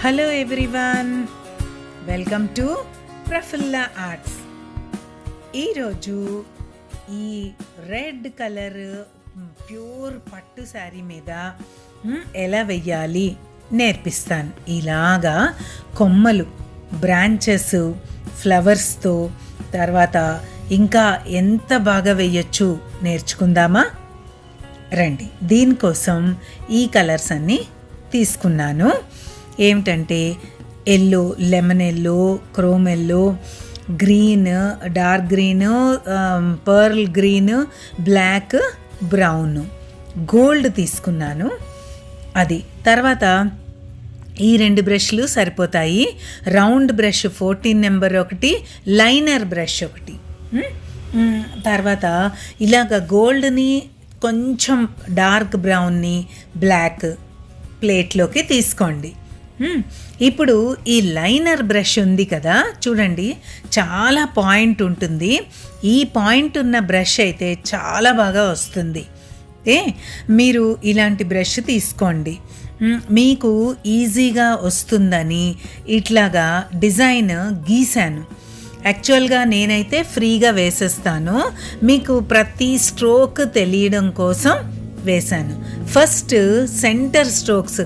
Hello everyone, welcome to Prafulla arts. ఈరోజు ఈ red colour pure పట్టు శారీ మీద ఎలా వెయ్యాలి నేర్పిస్తాను. ఇలాగా కొమ్మలు, బ్రాంచెస్, ఫ్లవర్స్తో తర్వాత ఇంకా ఎంత బాగా వెయ్యొచ్చు నేర్చుకుందామా? రండి. దీనికోసం ఈ కలర్స్ అన్నీ తీసుకున్నాను. ఏమిటంటే yellow, lemon yellow, chrome yellow, green, dark green, pearl green, black, brown, gold తీసుకున్నాను. అది తర్వాత ఈ 2 బ్రష్లు సరిపోతాయి. రౌండ్ బ్రష్ 14 నెంబర్ ఒకటి, లైనర్ బ్రష్ ఒకటి. తర్వాత ఇలాగ గోల్డ్ని కొంచెం డార్క్ బ్రౌన్ని బ్లాక్ ప్లేట్లోకి తీసుకోండి. ఇప్పుడు ఈ లైనర్ బ్రష్ ఉంది కదా, చూడండి చాలా పాయింట్ ఉంటుంది. ఈ పాయింట్ ఉన్న బ్రష్ అయితే చాలా బాగా వస్తుంది. మీరు ఇలాంటి బ్రష్ తీసుకోండి. మీకు ఈజీగా వస్తుందని ఇట్లాగా డిజైన్ గీశాను. యాక్చువల్గా నేనైతే ఫ్రీగా వేసేస్తాను, మీకు ప్రతి స్ట్రోక్ తెలియడం కోసం వేశాను. First centre strokes,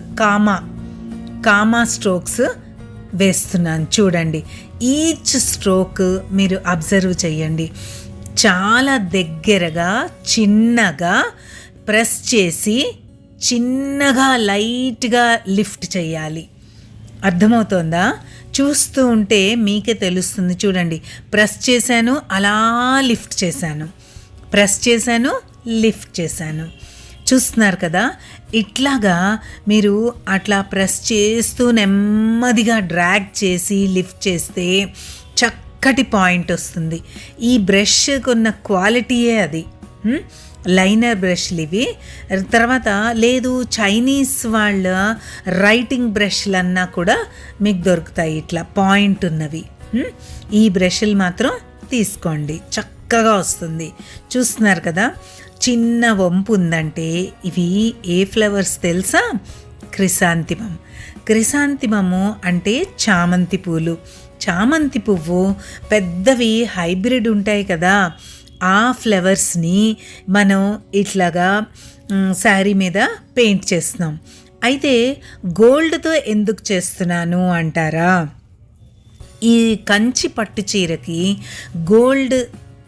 comma strokes వేస్తున్నాను. చూడండి, ఈచ్ స్ట్రోక్ మీరు అబ్జర్వ్ చేయండి. చాలా దగ్గరగా చిన్నగా ప్రెస్ చేసి చిన్నగా లైట్గా లిఫ్ట్ చేయాలి. అర్థమవుతోందా? చూస్తూ ఉంటే మీకే తెలుస్తుంది. చూడండి, ప్రెస్ చేశాను, అలా లిఫ్ట్ చేశాను, ప్రెస్ చేశాను, లిఫ్ట్ చేశాను. చూస్తున్నారు కదా, ఇట్లాగా మీరు అట్లా ప్రెస్ చేస్తూ నెమ్మదిగా డ్రాగ్ చేసి లిఫ్ట్ చేస్తే చక్కటి పాయింట్ వస్తుంది. ఈ బ్రష్కు ఉన్న క్వాలిటీయే అది. లైనర్ బ్రష్లు ఇవి. తర్వాత లేదు, చైనీస్ వాళ్ళ రైటింగ్ బ్రష్లన్నా కూడా మీకు దొరుకుతాయి ఇట్లా పాయింట్ ఉన్నవి. ఈ బ్రష్లు మాత్రం తీసుకోండి, చక్కగా వస్తుంది. చూస్తున్నారు కదా, చిన్న వంపు ఉందంటే ఇవి ఏ ఫ్లవర్స్ తెలుసా? క్రిసాంతిమము అంటే చామంతి పూలు. చామంతి పువ్వు పెద్దవి హైబ్రిడ్ ఉంటాయి కదా, ఆ ఫ్లవర్స్ని మనం ఇట్లాగా శారీ మీద పెయింట్ చేస్తున్నాం. అయితే గోల్డ్తో ఎందుకు చేస్తున్నాను అంటారా? ఈ కంచి పట్టు చీరకి గోల్డ్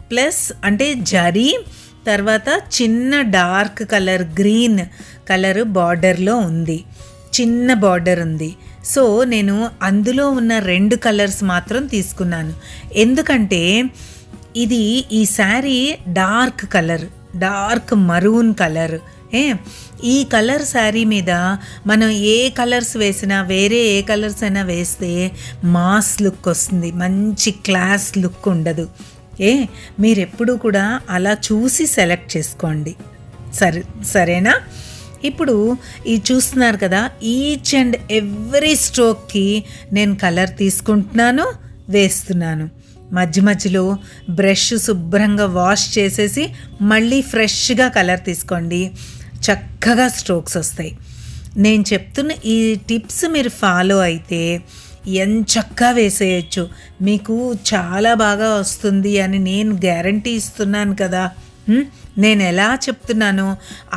ప్లస్ అంటే జరీ, తర్వాత చిన్న డార్క్ కలర్ గ్రీన్ కలర్ బార్డర్లో ఉంది, చిన్న బార్డర్ ఉంది. సో నేను అందులో ఉన్న 2 కలర్స్ మాత్రం తీసుకున్నాను. ఎందుకంటే ఇది ఈ sari dark colour, dark maroon colour. ఈ కలర్ శారీ మీద మనం ఏ కలర్స్ వేసినా, వేరే ఏ కలర్స్ అయినా వేస్తే మాస్ లుక్ వస్తుంది, మంచి క్లాస్ లుక్ ఉండదు. మీరెప్పుడు కూడా అలా చూసి సెలెక్ట్ చేసుకోండి. సరేనా? ఇప్పుడు ఈ చూస్తున్నారు కదా, ఈచ్ అండ్ ఎవ్రీ స్ట్రోక్కి నేను కలర్ తీసుకుంటున్నాను, వేస్తున్నాను. మధ్యలో బ్రష్ శుభ్రంగా వాష్ చేసేసి మళ్ళీ ఫ్రెష్గా కలర్ తీసుకోండి, చక్కగా స్ట్రోక్స్ వస్తాయి. నేను చెప్తున్న ఈ టిప్స్ మీరు ఫాలో అయితే ఎంచక్కా వేసేయచ్చు, మీకు చాలా బాగా వస్తుంది అని నేను గ్యారంటీ ఇస్తున్నాను కదా. నేను ఎలా చెప్తున్నానో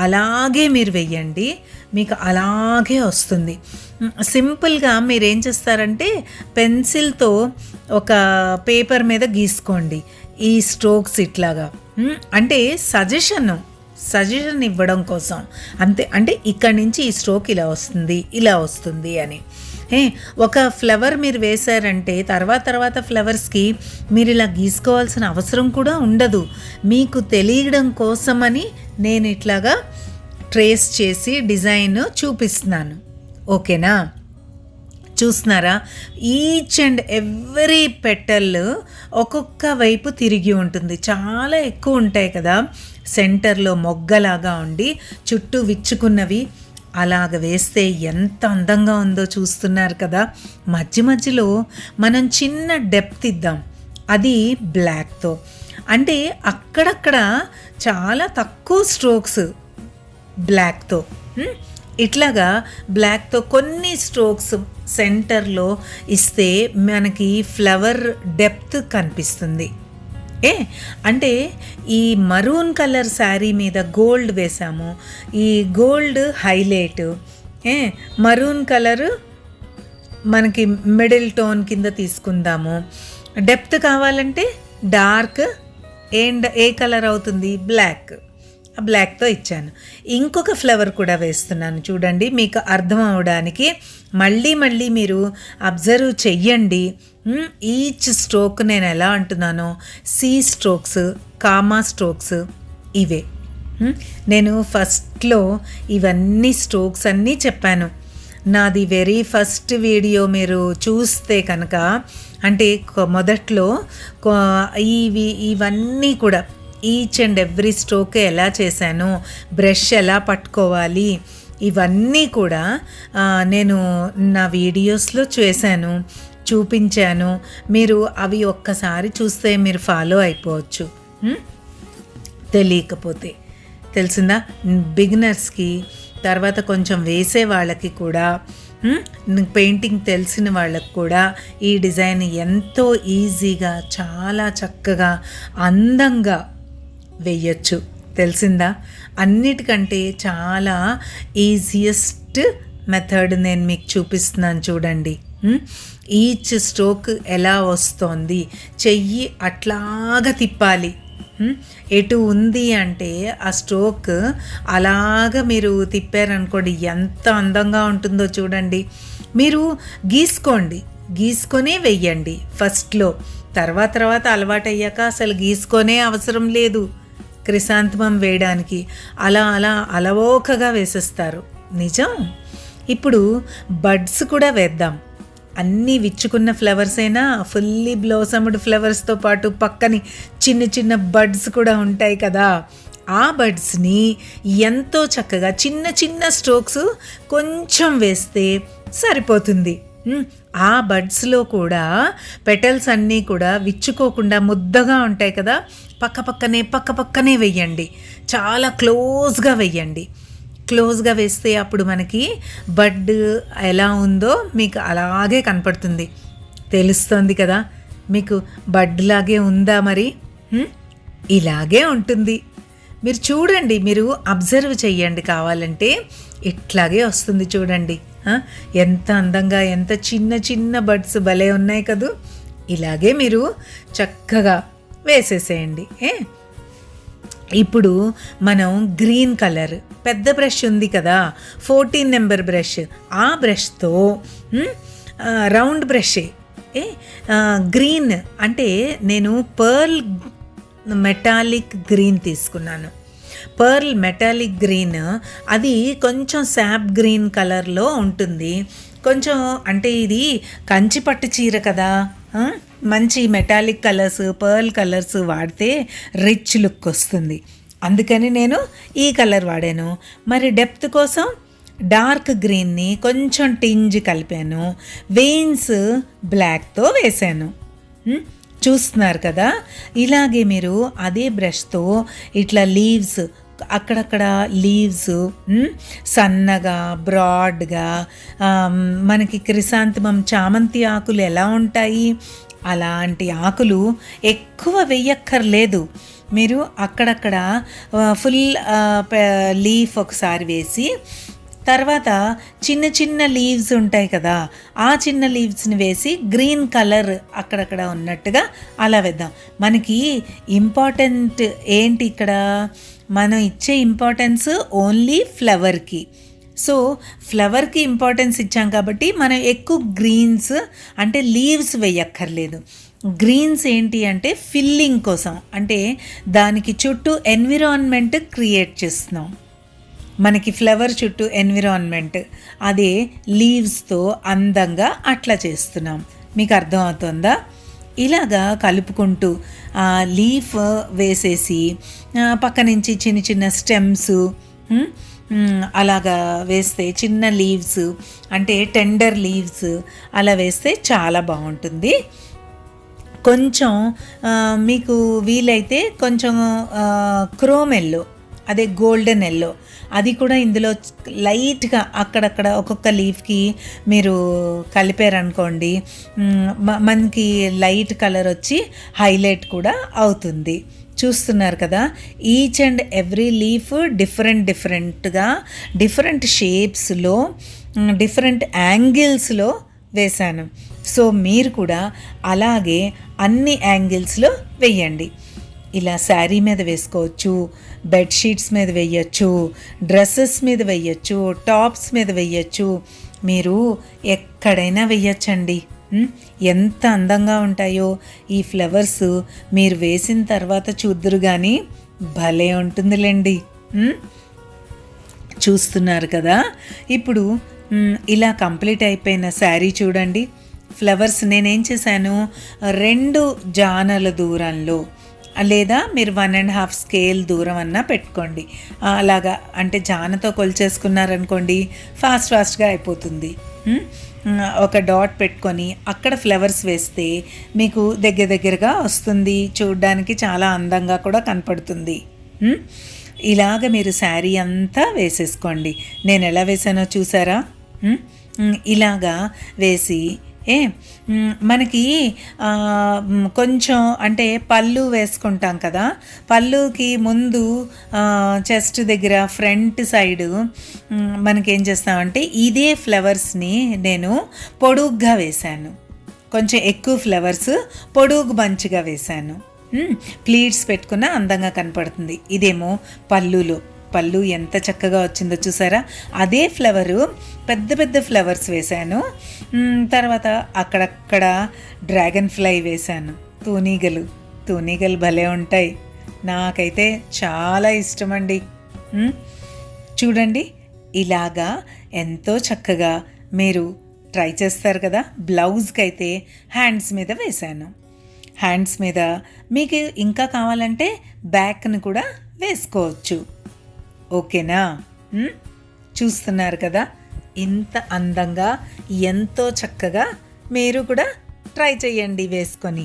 అలాగే మీరు వెయ్యండి, మీకు అలాగే వస్తుంది. సింపుల్గా మీరేం చేస్తారంటే పెన్సిల్తో ఒక పేపర్ మీద గీసుకోండి ఈ స్ట్రోక్స్ ఇట్లాగా. అంటే సజెషన్ ఇవ్వడం కోసం అంతే. అంటే ఇక్కడి నుంచి ఈ స్ట్రోక్ ఇలా వస్తుంది అని. ఒక ఫ్లవర్ మీరు వేశారంటే తర్వాత ఫ్లవర్స్కి మీరు ఇలా గీసుకోవాల్సిన అవసరం కూడా ఉండదు. మీకు తెలియడం కోసమని నేను ఇట్లాగా ట్రేస్ చేసి డిజైన్ చూపిస్తున్నాను. ఓకేనా? చూస్తున్నారా, ఈచ్ అండ్ ఎవ్రీ పెటల్ ఒక్కొక్క వైపు తిరిగి ఉంటుంది. చాలా ఎక్కువ ఉంటాయి కదా, సెంటర్లో మొగ్గలాగా ఉండి చుట్టూ విచ్చుకున్నవి. అలాగ వేస్తే ఎంత అందంగా ఉందో చూస్తున్నారు కదా. మధ్యలో మనం చిన్న డెప్త్ ఇద్దాం, అది బ్లాక్తో. అంటే అక్కడక్కడ చాలా తక్కువ స్ట్రోక్స్ బ్లాక్తో, ఇట్లాగా బ్లాక్తో కొన్ని స్ట్రోక్స్ సెంటర్లో ఇస్తే మనకి ఫ్లవర్ డెప్త్ కనిపిస్తుంది. అంటే ఈ మరూన్ కలర్ శారీ మీద గోల్డ్ వేసాము, ఈ గోల్డ్ హైలైట్, మరూన్ కలర్ మనకి మిడిల్ టోన్ కింద తీసుకుందాము. డెప్త్ కావాలంటే డార్క్ అండ్ ఏ కలర్ అవుతుంది, బ్లాక్. ఆ బ్లాక్తో ఇచ్చాను. ఇంకొక ఫ్లవర్ కూడా వేస్తున్నాను చూడండి, మీకు అర్థం అవడానికి. మళ్ళీ మళ్ళీ మీరు అబ్జర్వ్ చెయ్యండి. ఈచ్ స్ట్రోక్ నేను ఎలా అంటున్నానో, సి స్ట్రోక్స్, కామా స్ట్రోక్స్ ఇవే. నేను ఫస్ట్లో ఇవన్నీ స్ట్రోక్స్ అన్నీ చెప్పాను. నాది వెరీ ఫస్ట్ వీడియో మీరు చూస్తే కనుక, అంటే మొదట్లో ఇవన్నీ కూడా ఈచ్ అండ్ ఎవ్రీ స్ట్రోక్ ఎలా చేశాను, బ్రష్ ఎలా పట్టుకోవాలి, ఇవన్నీ కూడా నేను నా వీడియోస్లో చేశాను, చూపించాను. మీరు అవి ఒక్కసారి చూస్తే మీరు ఫాలో అయిపోవచ్చు. తెలియకపోతే తెలిసిందా, బిగినర్స్కి, తర్వాత కొంచెం వేసే వాళ్ళకి కూడా, పెయింటింగ్ తెలిసిన వాళ్ళకి కూడా ఈ డిజైన్ ఎంతో ఈజీగా చాలా చక్కగా అందంగా వేయచ్చు. తెలిసిందా, అన్నిటికంటే చాలా ఈజియెస్ట్ మెథడ్ నేను మీకు చూపిస్తున్నాను చూడండి. ఈచ్ స్ట్రోక్ ఎలా వస్తోంది, చెయ్యి అట్లాగా తిప్పాలి. ఎటు ఉంది అంటే ఆ స్ట్రోక్ అలాగ మీరు తిప్పారనుకోండి, ఎంత అందంగా ఉంటుందో చూడండి. మీరు గీసుకొని వెయ్యండి ఫస్ట్లో. తర్వాత అలవాటయ్యాక అసలు గీసుకొనే అవసరం లేదు క్రిసాంతమం వేయడానికి. అలవోకగా వేసేస్తారు. నిజం. ఇప్పుడు బడ్స్ కూడా వేద్దాం. అన్నీ విచ్చుకున్న ఫ్లవర్స్ అయినా, ఫుల్లీ బ్లోసమ్డ్ ఫ్లవర్స్తో పాటు పక్కని చిన్న చిన్న బడ్స్ కూడా ఉంటాయి కదా, ఆ బడ్స్ని ఎంతో చక్కగా చిన్న చిన్న స్ట్రోక్స్ కొంచెం వేస్తే సరిపోతుంది. ఆ బడ్స్లో కూడా పెటల్స్ అన్నీ కూడా విచ్చుకోకుండా ముద్దగా ఉంటాయి కదా, పక్కపక్కనే వెయ్యండి. చాలా క్లోజ్గా వెయ్యండి. క్లోజ్గా వేస్తే అప్పుడు మనకి బడ్ ఎలా ఉందో మీకు అలాగే కనపడుతుంది. తెలుస్తుంది కదా మీకు బడ్ లాగే ఉందా మరి? ఇలాగే ఉంటుంది. మీరు చూడండి, మీరు అబ్జర్వ్ చెయ్యండి. కావాలంటే ఇట్లాగే వస్తుంది చూడండి. ఎంత అందంగా, ఎంత చిన్న చిన్న బడ్స్ భలే ఉన్నాయి కదూ. ఇలాగే మీరు చక్కగా వేసేసేయండి. ఇప్పుడు మనం గ్రీన్ కలర్ పెద్ద బ్రష్ ఉంది కదా, 14 నెంబర్ బ్రష్, ఆ బ్రష్తో రౌండ్ బ్రషే గ్రీన్, అంటే నేను పర్ల్ మెటాలిక్ గ్రీన్ తీసుకున్నాను. పర్ల్ మెటాలిక్ గ్రీన్ అది కొంచెం శాప్ గ్రీన్ కలర్లో ఉంటుంది. కొంచెం అంటే ఇది కంచి పట్టు చీర కదా, మంచి మెటాలిక్ కలర్స్, పర్ల్ కలర్స్ వాడితే రిచ్ లుక్ వస్తుంది. అందుకని నేను ఈ కలర్ వాడాను. మరి డెప్త్ కోసం డార్క్ గ్రీన్ని కొంచెం టింజ్ కలిపాను. వెయిన్స్ బ్లాక్తో వేసాను. చూస్తున్నారు కదా. ఇలాగే మీరు అదే బ్రష్తో ఇట్లా లీవ్స్, అక్కడక్కడ లీవ్స్ సన్నగా బ్రాడ్గా, మనకి క్రిసాంతమం చామంతి ఆకులు ఎలా ఉంటాయి అలాంటి ఆకులు ఎక్కువ వెయ్యక్కర్లేదు. మీరు అక్కడక్కడ ఫుల్ లీఫ్ ఒకసారి వేసి, తర్వాత చిన్న చిన్న లీవ్స్ ఉంటాయి కదా, ఆ చిన్న లీవ్స్ని వేసి గ్రీన్ కలర్ అక్కడక్కడ ఉన్నట్టుగా అలా వేద్దాం. మనకి ఇంపార్టెంట్ ఏంటి ఇక్కడ, మనం ఇచ్చే ఇంపార్టెన్స్ ఓన్లీ ఫ్లవర్కి. సో ఫ్లవర్కి ఇంపార్టెన్స్ ఇచ్చాం కాబట్టి మనం ఎక్కువ గ్రీన్స్ అంటే లీవ్స్ వేయక్కర్లేదు. గ్రీన్స్ ఏంటి అంటే ఫిల్లింగ్ కోసం, అంటే దానికి చుట్టూ ఎన్విరాన్మెంట్ క్రియేట్ చేస్తున్నాం. మనకి ఫ్లవర్ చుట్టూ ఎన్విరాన్మెంట్, అదే లీవ్స్తో అందంగా అట్లా చేస్తున్నాం. మీకు అర్థమవుతుందా? ఇలాగా కలుపుకుంటూ లీఫ్ వేసేసి పక్క నుంచి చిన్న చిన్న స్టెమ్స్ అలాగా వేస్తే, చిన్న లీవ్స్ అంటే టెండర్ లీవ్స్ అలా వేస్తే చాలా బాగుంటుంది. కొంచెం మీకు వీలైతే కొంచెం క్రోమ్ ఎల్లో అదే గోల్డెన్ ఎల్లో, అది కూడా ఇందులో లైట్గా అక్కడక్కడ ఒక్కొక్క లీఫ్కి మీరు కలిపారనుకోండి, మనకి లైట్ కలర్ వచ్చి హైలైట్ కూడా అవుతుంది. చూస్తున్నారు కదా, ఈచ్ అండ్ ఎవ్రీ లీఫ్ డిఫరెంట్గా డిఫరెంట్ షేప్స్లో డిఫరెంట్ యాంగిల్స్లో వేశాను. సో మీరు కూడా అలాగే అన్ని యాంగిల్స్లో వేయండి. ఇలా శారీ మీద వేసుకోవచ్చు, బెడ్షీట్స్ మీద వేయచ్చు, డ్రెస్సెస్ మీద వేయచ్చు, టాప్స్ మీద వేయచ్చు, మీరు ఎక్కడైనా వేయచ్చండి. ఎంత అందంగా ఉంటాయో ఈ ఫ్లవర్స్. మీరు వేసిన తర్వాత చూద్దురు కానీ భలే ఉంటుందిలేండి. చూస్తున్నారు కదా, ఇప్పుడు ఇలా కంప్లీట్ అయిపోయిన శారీ చూడండి. ఫ్లవర్స్ నేనేం చేశాను, 2 జానల దూరంలో లేదా మీరు 1.5 స్కేల్ దూరం అన్నా పెట్టుకోండి. అలాగా అంటే జానతో కొలిచేసుకున్నారనుకోండి ఫాస్ట్గా అయిపోతుంది. ఒక డాట్ పెట్టుకొని అక్కడ ఫ్లవర్స్ వేస్తే మీకు దగ్గరగా వస్తుంది, చూడడానికి చాలా అందంగా కూడా కనపడుతుంది. ఇలాగ మీరు శారీ అంతా వేసేసుకోండి. నేను ఎలా వేసానో చూసారా? ఇలాగా వేసి మనకి కొంచెం అంటే పళ్ళు వేసుకుంటాం కదా, పళ్ళుకి ముందు చెస్ట్ దగ్గర ఫ్రంట్ సైడు మనకేం చేస్తామంటే ఇదే ఫ్లవర్స్ని నేను పొడుగ్గా వేశాను. కొంచెం ఎక్కువ ఫ్లవర్స్ పొడుగు బంచిగా వేశాను. ప్లీట్స్ పెట్టుకున్న అందంగా కనపడుతుంది. ఇదేమో పళ్ళు ఎంత చక్కగా వచ్చిందో చూసారా? అదే ఫ్లవరు పెద్ద ఫ్లవర్స్ వేశాను. తర్వాత అక్కడక్కడ డ్రాగన్ ఫ్లై వేశాను. తూనీగలు భలే ఉంటాయి, నాకైతే చాలా ఇష్టమండి. చూడండి, ఇలాగా ఎంతో చక్కగా మీరు ట్రై చేస్తారు కదా. బ్లౌజ్కి అయితే హ్యాండ్స్ మీద వేశాను. హ్యాండ్స్ మీద మీకు ఇంకా కావాలంటే బ్యాక్ని కూడా వేసుకోవచ్చు. ఓకేనా? చూస్తున్నారు కదా, ఇంత అందంగా ఎంతో చక్కగా మీరు కూడా ట్రై చేయండి వేసుకొని.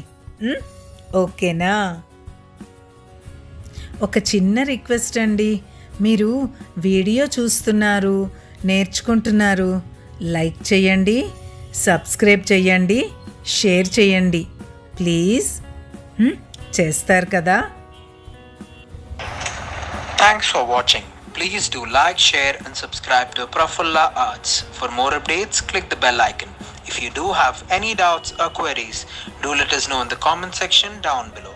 ఓకేనా? ఒక చిన్న రిక్వెస్ట్ అండి, మీరు వీడియో చూస్తున్నారు, నేర్చుకుంటున్నారు, లైక్ చేయండి, సబ్స్క్రైబ్ చేయండి, షేర్ చేయండి ప్లీజ్. చేస్తారు కదా? Thanks for watching. Please do like, share and subscribe to Prafulla Arts. For more updates, click the bell icon. If you do have any doubts or queries, do let us know in the comment section down below.